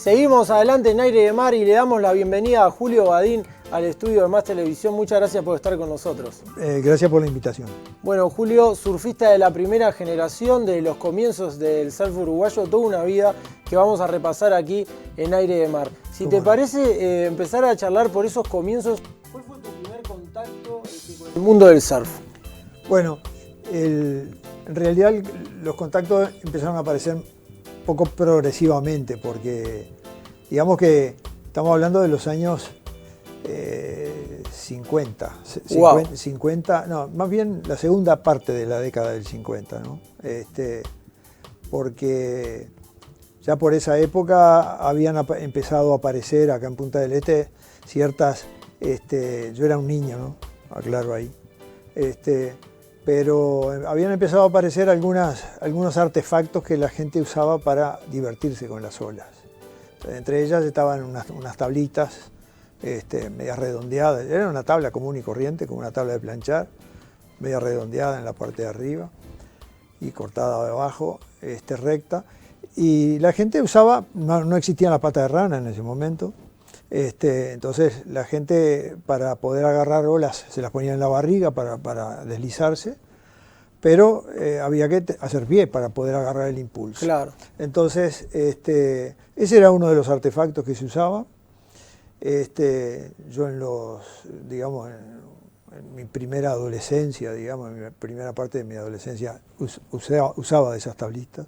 Seguimos adelante en Aire de Mar y le damos la bienvenida a Julio Badín al estudio de Más Televisión. Muchas gracias por estar con nosotros. Gracias por la invitación. Bueno, Julio, surfista de la primera generación, de los comienzos del surf uruguayo, toda una vida que vamos a repasar aquí en Aire de Mar. Si te parece, empezar a charlar por esos comienzos, ¿cuál fue tu primer contacto con el mundo del surf? Bueno, en realidad los contactos empezaron a aparecer poco progresivamente, porque digamos que estamos hablando de los años 50, wow. 50, no, más bien la segunda parte de la década del 50, ¿no? Porque ya por esa época habían empezado a aparecer acá en Punta del Este ciertas, yo era un niño, ¿no? Aclaro ahí, pero habían empezado a aparecer algunos artefactos que la gente usaba para divertirse con las olas. Entre ellas estaban unas tablitas medias redondeadas. Era una tabla común y corriente, como una tabla de planchar, media redondeada en la parte de arriba y cortada de abajo, recta. Y la gente usaba, no existía la pata de rana en ese momento, entonces la gente, para poder agarrar olas, se las ponía en la barriga para deslizarse, pero había que hacer pie para poder agarrar el impulso. Claro. Entonces, ese era uno de los artefactos que se usaba. Yo en mi primera adolescencia, digamos, en mi primera parte de mi adolescencia, usaba de esas tablitas.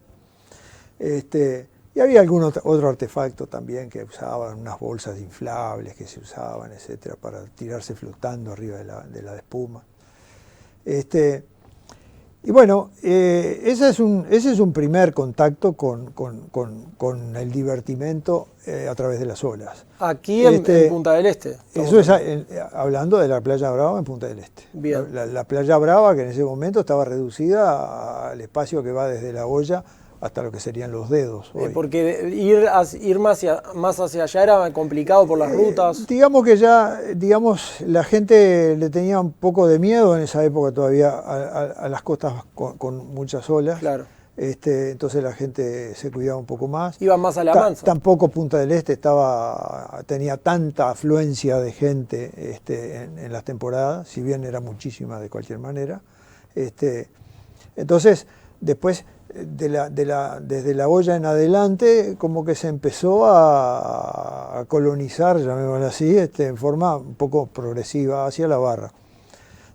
Y había algún otro artefacto también que usaban, unas bolsas inflables que se usaban, etcétera, para tirarse flotando arriba de la espuma. Y bueno, ese es un primer contacto con el divertimento a través de las olas. Aquí en Punta del Este. Eso es hablando de la Playa Brava en Punta del Este. Bien. La Playa Brava, que en ese momento estaba reducida al espacio que va desde la olla hasta lo que serían los dedos. Porque ir más hacia allá era complicado por las rutas. Digamos que ya, la gente le tenía un poco de miedo en esa época todavía a las costas con muchas olas. Claro. Entonces la gente se cuidaba un poco más. Iba más a la mansa. Tampoco Punta del Este tenía tanta afluencia de gente en las temporadas, si bien era muchísima de cualquier manera. Entonces, después, desde la olla en adelante, como que se empezó a colonizar, llamémoslo así, en forma un poco progresiva hacia la barra.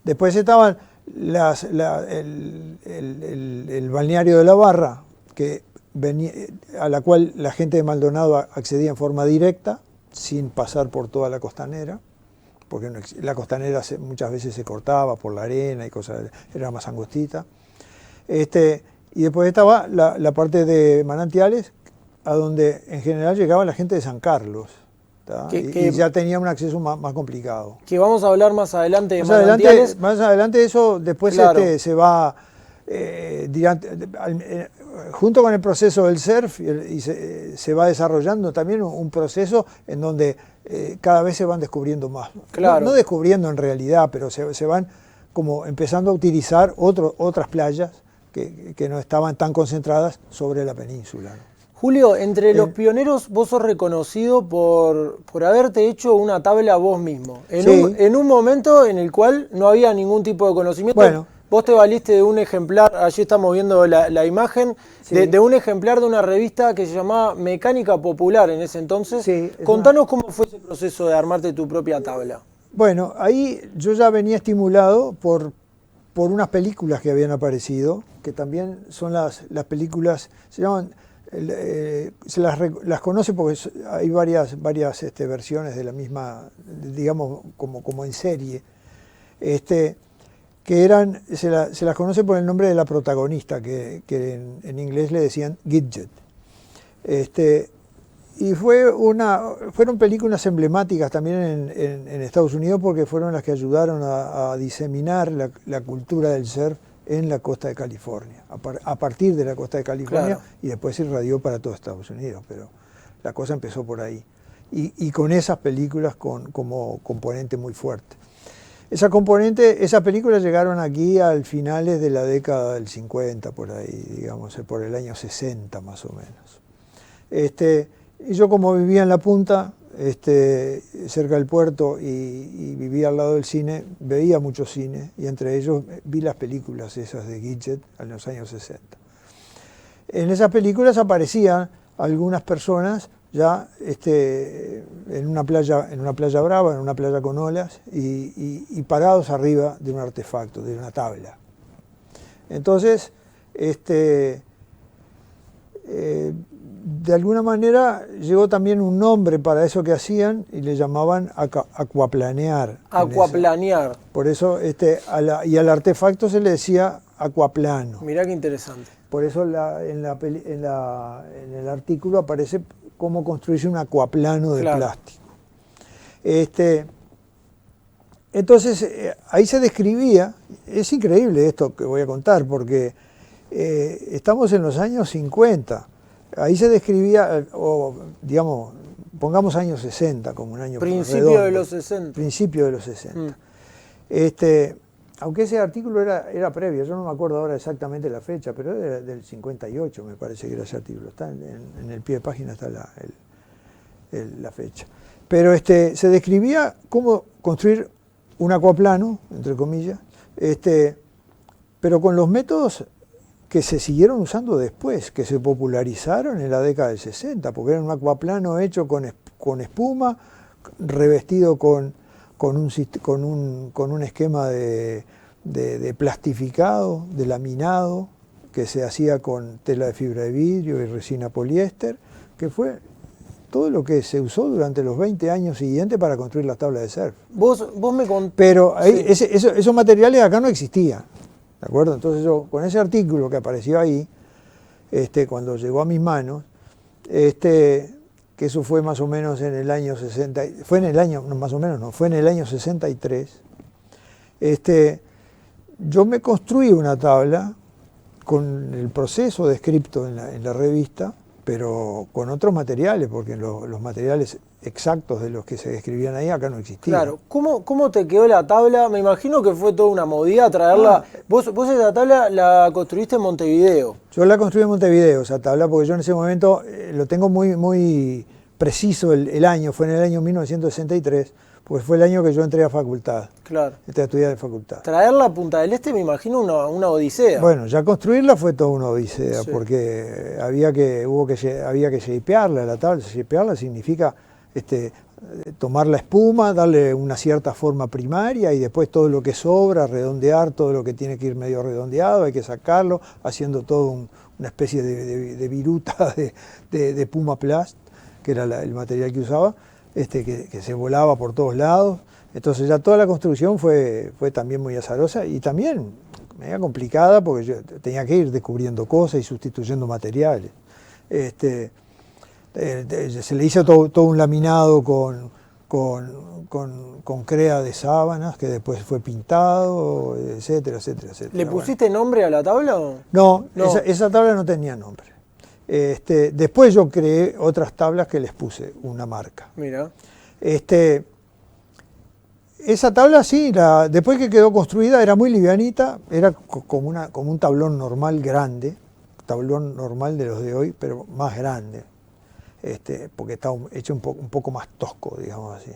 Después estaban el balneario de la Barra, a la cual la gente de Maldonado accedía en forma directa, sin pasar por toda la costanera, porque la costanera muchas veces se cortaba por la arena y cosas, era más angostita. Y después estaba la parte de manantiales, a donde en general llegaba la gente de San Carlos, y ya tenía un acceso más complicado. Que vamos a hablar más adelante de manantiales. Más adelante eso después claro. Se va, junto con el proceso del surf, y se va desarrollando también un proceso en donde cada vez se van descubriendo más. Claro. No descubriendo en realidad, pero se van como empezando a utilizar otras playas que no estaban tan concentradas sobre la península, ¿no? Julio, entre los pioneros vos sos reconocido por haberte hecho una tabla vos mismo, en un momento en el cual no había ningún tipo de conocimiento. Bueno, vos te valiste de un ejemplar, allí estamos viendo la imagen, sí, de un ejemplar de una revista que se llamaba Mecánica Popular en ese entonces. Sí, contanos cómo fue ese proceso de armarte tu propia tabla. Bueno, ahí yo ya venía estimulado por unas películas que habían aparecido, que también son las películas, se llaman, las conoce porque hay varias versiones de la misma, digamos, como en serie, que se las conoce por el nombre de la protagonista, que en inglés le decían Gidget. Y fueron películas emblemáticas también en Estados Unidos, porque fueron las que ayudaron a diseminar la cultura del surf en la costa de California, a partir de la costa de California, claro. Y después se irradió para todo Estados Unidos, pero la cosa empezó por ahí. Y con esas películas como componente muy fuerte. Esas películas llegaron aquí al finales de la década del 50, por ahí, digamos, por el año 60 más o menos. Y yo, como vivía en la punta, cerca del puerto, y vivía al lado del cine, veía mucho cine, y entre ellos vi las películas esas de Gidget en los años 60. En esas películas aparecían algunas personas ya en una playa brava, en una playa con olas, y parados arriba de un artefacto, de una tabla. Entonces, de alguna manera llegó también un nombre para eso que hacían y le llamaban acuaplanear. Acuaplanear. Por eso, y al artefacto se le decía acuaplano. Mirá qué interesante. Por eso en el artículo aparece cómo construirse un acuaplano de plástico. Entonces, ahí se describía, es increíble esto que voy a contar, porque estamos en los años 50. Ahí se describía, o digamos, pongamos años 60 como un año principio redondo, de los 60. Principio de los 60. Aunque ese artículo era previo, yo no me acuerdo ahora exactamente la fecha, pero era del 58, me parece que era ese artículo. Está en el pie de página está la fecha. Pero se describía cómo construir un acuaplano, entre comillas, pero con los métodos que se siguieron usando después, que se popularizaron en la década del 60, porque era un acuaplano hecho con espuma, revestido con un esquema de plastificado, de laminado, que se hacía con tela de fibra de vidrio y resina poliéster, que fue todo lo que se usó durante los 20 años siguientes para construir las tablas de surf. Vos me contaste. Pero ahí, esos materiales acá no existían, ¿de acuerdo? Entonces yo, con ese artículo que apareció ahí, cuando llegó a mis manos, que eso fue más o menos en el año 60, fue en el año 63, yo me construí una tabla con el proceso descrito en la revista, pero con otros materiales, porque los materiales exactos de los que se describían ahí acá no existían. Claro, ¿cómo te quedó la tabla? Me imagino que fue toda una movida traerla. Vos esa tabla la construiste en Montevideo. Yo la construí en Montevideo, esa tabla, porque yo en ese momento lo tengo muy preciso el año, fue en el año 1963, pues fue el año que yo entré a facultad. Claro. Entré a estudiar en facultad. Traerla a Punta del Este me imagino una odisea. Bueno, ya construirla fue toda una odisea, sí, porque había que shapearla, la tabla. Shapearla significa tomar la espuma, darle una cierta forma primaria y después todo lo que sobra, redondear todo lo que tiene que ir medio redondeado, hay que sacarlo, haciendo todo una especie de viruta de Puma Plast, que era el material que usaba, que se volaba por todos lados. Entonces ya toda la construcción fue también muy azarosa y también media complicada, porque yo tenía que ir descubriendo cosas y sustituyendo materiales. Se le hizo todo un laminado con crea de sábanas, que después fue pintado, etcétera, etcétera, etcétera. ¿Le pusiste nombre a la tabla o? No. Esa tabla no tenía nombre. Después yo creé otras tablas que les puse una marca. Mira. Esa tabla sí, después que quedó construida era muy livianita, era como un tablón normal grande, tablón normal de los de hoy, pero más grande, porque estaba hecho un poco más tosco, digamos así.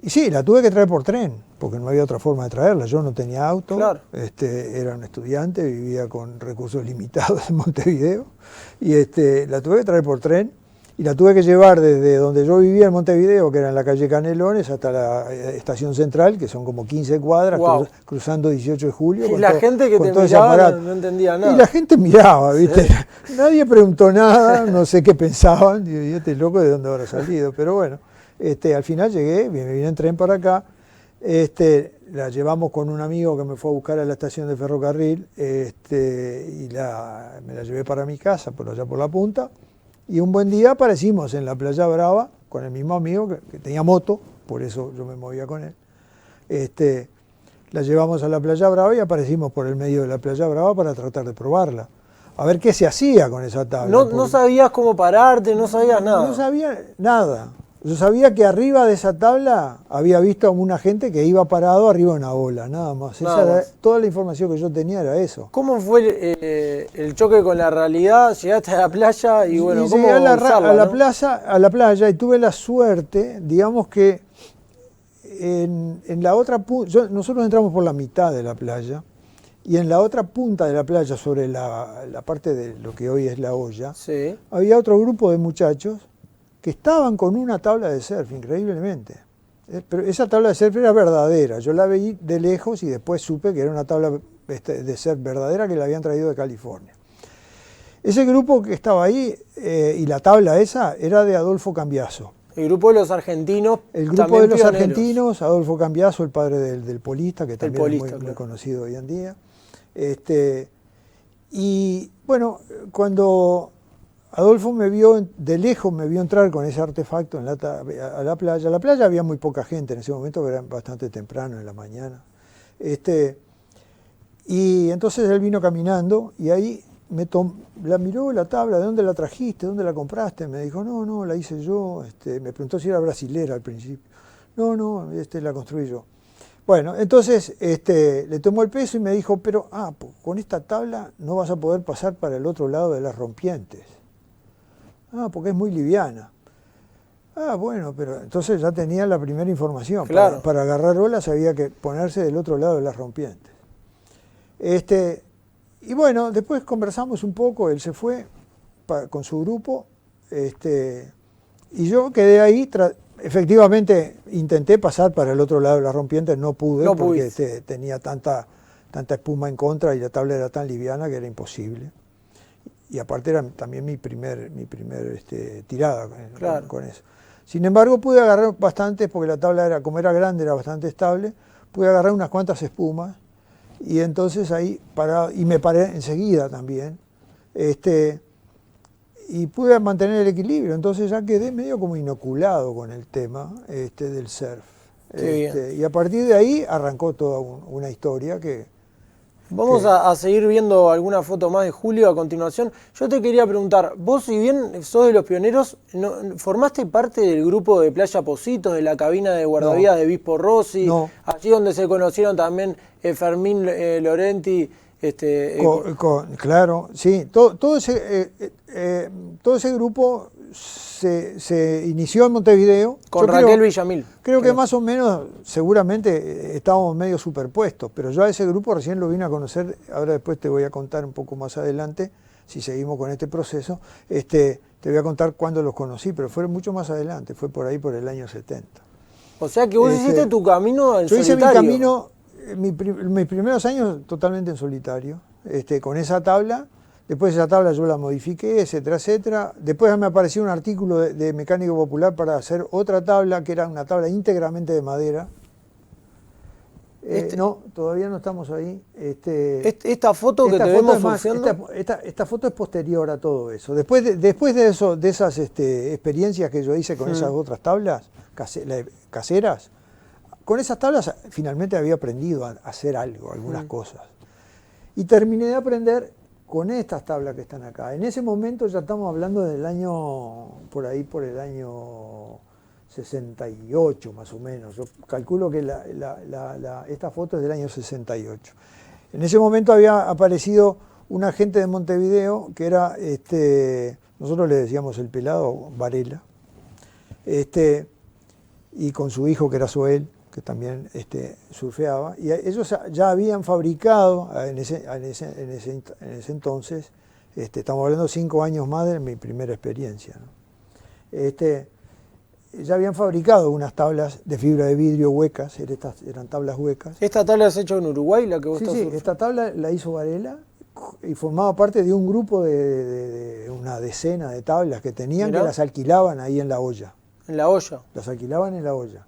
Y sí, la tuve que traer por tren, porque no había otra forma de traerla. Yo no tenía auto, claro. Era un estudiante, vivía con recursos limitados en Montevideo, y la tuve que traer por tren, y la tuve que llevar desde donde yo vivía en Montevideo, que era en la calle Canelones, hasta la estación central, que son como 15 cuadras, wow, cruzando 18 de julio. Y la gente que te miraba no entendía nada. Y la gente miraba, ¿viste? Sí. Nadie preguntó nada, no sé qué pensaban, digo, y este loco de dónde habrá salido, pero bueno. Al final llegué, me vine en tren para acá, la llevamos con un amigo que me fue a buscar a la estación de ferrocarril, y me la llevé para mi casa, por allá por la punta, y un buen día aparecimos en la Playa Brava con el mismo amigo que tenía moto, por eso yo me movía con él. La llevamos a la Playa Brava y aparecimos por el medio de la Playa Brava para tratar de probarla. A ver qué se hacía con esa tabla. No sabías cómo pararte, no sabías nada. No sabía nada. Yo sabía que arriba de esa tabla había visto a una gente que iba parado arriba de una ola, nada más. Toda la información que yo tenía era eso. ¿Cómo fue el choque con la realidad? Llegaste a la playa y bueno, ¿cómo llegué a la ¿no? playa y tuve la suerte, digamos que en la otra punta, nosotros entramos por la mitad de la playa y en la otra punta de la playa, sobre la parte de lo que hoy es la olla, sí, había otro grupo de muchachos que estaban con una tabla de surf, increíblemente. Pero esa tabla de surf era verdadera. Yo la veí de lejos y después supe que era una tabla de surf verdadera que la habían traído de California. Ese grupo que estaba ahí y la tabla esa era de Adolfo Cambiaso. El grupo de los argentinos. El grupo de los argentinos, Adolfo Cambiaso, el padre del polista, que también es muy conocido hoy en día. Y bueno, cuando Adolfo me vio, de lejos me vio entrar con ese artefacto a la playa. La playa había muy poca gente en ese momento, era bastante temprano en la mañana. Y entonces él vino caminando y ahí la miró la tabla, ¿de dónde la trajiste? ¿Dónde la compraste? Me dijo, no, la hice yo. Me preguntó si era brasilera al principio. No, la construí yo. Bueno, entonces le tomó el peso y me dijo, pero con esta tabla no vas a poder pasar para el otro lado de las rompientes. Porque es muy liviana. Bueno, pero entonces ya tenía la primera información. Claro. Para agarrar olas había que ponerse del otro lado de las rompientes. Y bueno, después conversamos un poco, él se fue con su grupo, y yo quedé ahí, efectivamente intenté pasar para el otro lado de las rompientes, no pude porque tenía tanta espuma en contra y la tabla era tan liviana que era imposible. Y aparte era también mi primer tirada con eso. Sin embargo, pude agarrar bastantes, porque la tabla como era grande, era bastante estable, pude agarrar unas cuantas espumas, y entonces ahí y me paré enseguida también, y pude mantener el equilibrio, entonces ya quedé medio como inoculado con el tema del surf. Y a partir de ahí arrancó toda una historia que... Vamos a seguir viendo alguna foto más de Julio a continuación. Yo te quería preguntar, vos si bien sos de los pioneros, ¿formaste parte del grupo de Playa Positos, de la cabina de guardavidas de Bispo Rossi? No. Allí donde se conocieron también Fermín Lorenti. Claro, sí. Todo ese grupo se inició en Montevideo. Con Raquel Villamil. Creo que más o menos, seguramente estábamos medio superpuestos, pero yo a ese grupo recién lo vine a conocer, ahora después te voy a contar un poco más adelante, si seguimos con este proceso, te voy a contar cuándo los conocí, pero fue mucho más adelante, fue por ahí por el año 70. O sea que vos hiciste tu camino en solitario. Yo hice mi camino, mis primeros años totalmente en solitario, con esa tabla. Después esa tabla yo la modifiqué, etcétera, etcétera. Después me apareció un artículo de Mecánico Popular para hacer otra tabla, que era una tabla íntegramente de madera. No, todavía no estamos ahí. Esta foto que te vemos funcionando. Esta foto es posterior a todo eso. Después de esas experiencias que yo hice con esas otras tablas caseras, con esas tablas finalmente había aprendido a hacer algunas cosas. Y terminé de aprender con estas tablas que están acá. En ese momento ya estamos hablando del año, por el año 68 más o menos. Yo calculo que esta foto es del año 68. En ese momento había aparecido un agente de Montevideo que era, nosotros le decíamos el pelado, Varela, y con su hijo que era Soel, que también surfeaba, y ellos ya habían fabricado en ese entonces, estamos hablando 5 años más de mi primera experiencia, ¿no? Ya habían fabricado unas tablas de fibra de vidrio huecas, eran tablas huecas. ¿Esta tabla es hecha en Uruguay, la que vos estás surfeando? Sí, esta tabla la hizo Varela y formaba parte de un grupo de una decena de tablas que tenían. ¿Mirá? Que las alquilaban ahí en la olla. ¿En la olla? Las alquilaban en la olla.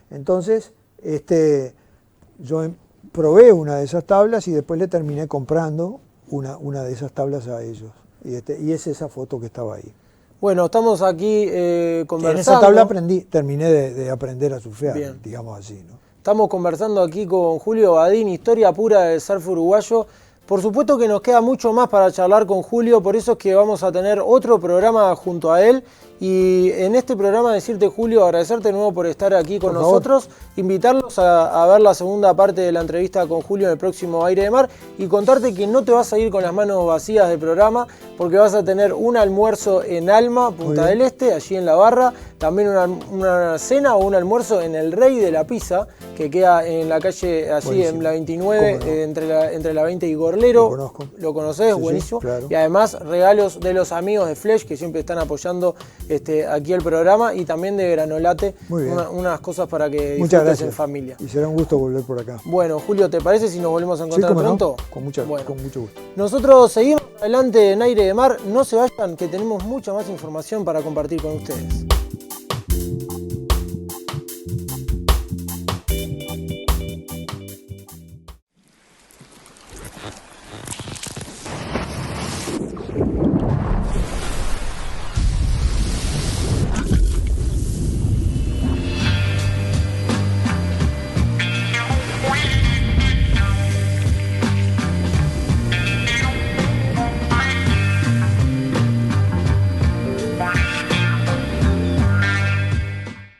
Entonces, yo probé una de esas tablas y después le terminé comprando una de esas tablas a ellos. Y es esa foto que estaba ahí. Bueno, estamos aquí conversando. En esa tabla terminé de aprender a surfear, bien, digamos así, ¿no? Estamos conversando aquí con Julio Badín, historia pura del surf uruguayo. Por supuesto que nos queda mucho más para charlar con Julio, por eso es que vamos a tener otro programa junto a él Y en este programa decirte, Julio, agradecerte de nuevo por estar aquí con nosotros, invitarlos a ver la segunda parte de la entrevista con Julio en el próximo Aire de Mar y contarte que no te vas a ir con las manos vacías del programa porque vas a tener un almuerzo en Alma, Punta del Este, allí en la barra, también una cena o un almuerzo en el Rey de la Pizza, que queda en la calle, allí buenísimo. En la 29, no? entre la 20 y Gorlero. Lo conocés, sí, buenísimo. Sí, claro. Y además regalos de los amigos de Flesch que siempre están apoyando aquí el programa y también de Granolate, unas cosas para que disfrutes en familia. Y será un gusto volver por acá. Bueno, Julio, ¿te parece si nos volvemos a encontrar pronto? No. Con mucho gusto. Nosotros seguimos adelante en Aire de Mar. No se vayan, que tenemos mucha más información para compartir con ustedes.